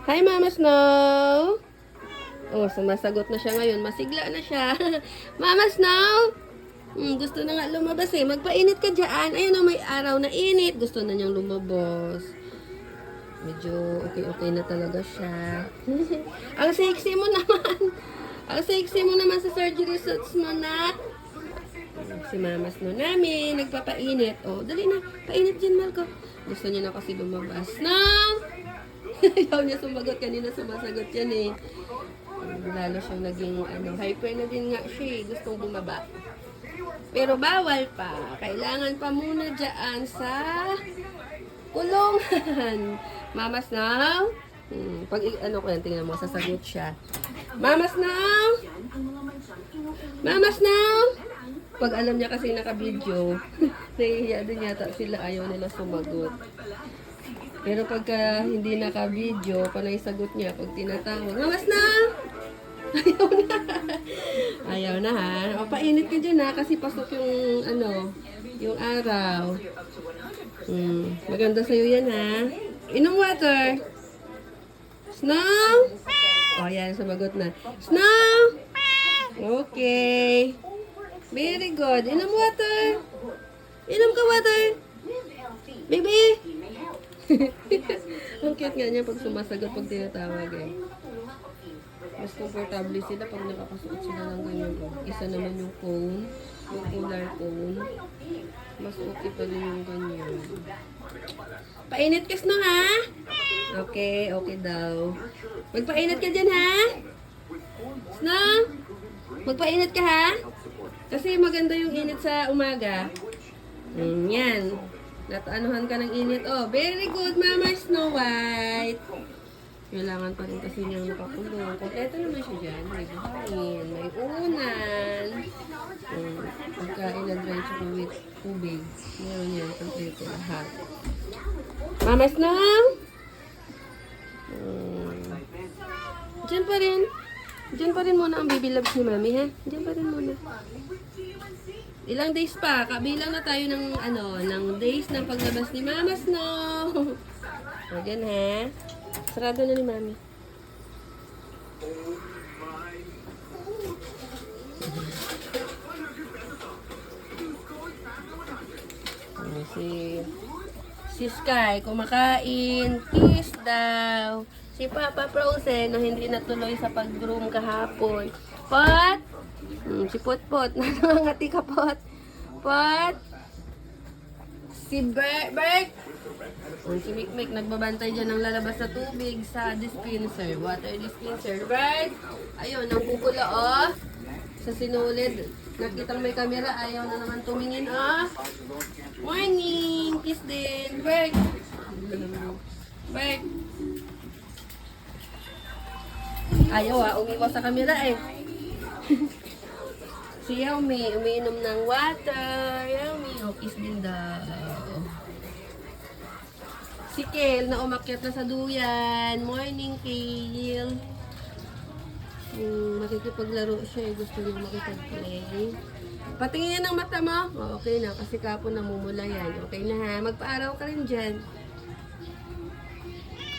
Hi, Mama Snow! Oh, sumasagot na siya ngayon. Masigla na siya. Mama Snow! Gusto na nga lumabas eh. Magpainit ka dyan. Ayun oh, may araw na init. Gusto na niyang lumabas. Medyo okay-okay na talaga siya. Ang sexy mo naman. Ang sexy mo naman sa surgery suits mo na. Si Mama Snow namin, nagpapainit. Oh, dali na. Painit dyan, Malco. Gusto niya na kasi lumabas. Snow! Ayaw niya sumagot. Kanina sumasagot yan eh. Lalo siyang naging hyper na din nga siya eh. Gustong bumaba. Pero bawal pa. Kailangan pa muna dyan sa kulungan. Mama Snow? Pag ko yan, tingnan mo, sasagot siya. Mama Snow? Mama Snow? Pag alam niya kasi naka-video, nahihiya din yata sila, ayaw nila sumagot. Pero pagka hindi naka-video, panay sagot niya pag tinatawag. Mama Snow? Ayaw na. Ayaw na ha. O, painit ka dyan ha, kasi pasok yung, yung araw. Maganda sa'yo yan ha. Inom water. Snow? O, yan, sumagot na. Snow? Okay. Very good. Inom water. Inom ka water. Baby? Ang cute nga niya pag sumasagot, pag tinatawag eh. Mas komportable sila pag nakapasuot sila ng ganyan. Isa naman yung cone, yung polar cone. Mas okay pa rin yung ganyan. Painit ka, Snow, ha? Okay, okay daw. Magpainit ka dyan, ha? Snow? Magpainit ka, ha? Kasi maganda yung init sa umaga. Yan. Nataanuhan ka ng init. Oh, very good, Mama Snow White. Kailangan pa rin kasi niyang nakakulong. Kompleto naman siya dyan. May buhayin, may unan. Pagkain na dry tsaka with tubig. Meron yan, kompleto lahat. Mama Snow? Diyan pa rin. Diyan pa rin muna ang baby loves ni Mami, ha? Diyan pa rin muna. Ilang days pa. Kabilang na tayo ng, ng days ng paglabas ni Mama Snow. O, dyan, ha? Sarado na ni Mami. Si Sky, kumakain. Kiss daw. Si Papa Frozen, na hindi natuloy sa pag-groom kahapon. Pot? Si Potpot. Nangangati ka, Pot. Pot? Si Bert. Si Mikmik, nagbabantay dyan ng lalabas sa tubig sa dispenser. Water dispenser. Bert? Ayun, ang kukula, oh. Sa sinulid. Nakitang may camera, ayaw na naman tumingin, oh. Morning! Kiss din. Bert. Bert. Ayaw umiwas sa camera eh. Si Yummy, umiinom ng water. Yummy, kiss din daw. Si Kale, na umakyat na sa duyan. Morning, Kale. Makikipaglaro siya eh. Gusto niya makipag-play. Patingin yan ng mata mo. Okay na, kasi kapon namumula yan. Okay na ha. Magpaaraw ka rin dyan.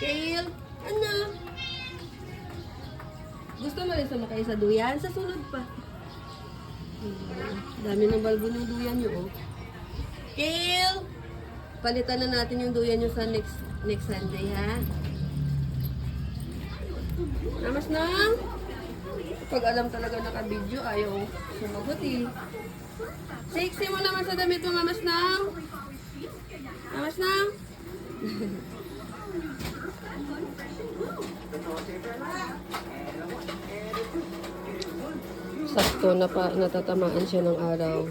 Kale, ano? Gusto mo rin sumakay sa duyan? Sa sunod pa. Dami ng balbo ng duyan nyo, oh. Kale! Palitan na natin yung duyan nyo sa next Sunday, ha? Namas na? Pag alam talaga naka-video, ayaw sumagot, eh. Sexy mo naman sa damit mo, Mamas na? Mamas na? Sakto na natatamaan siya ng araw.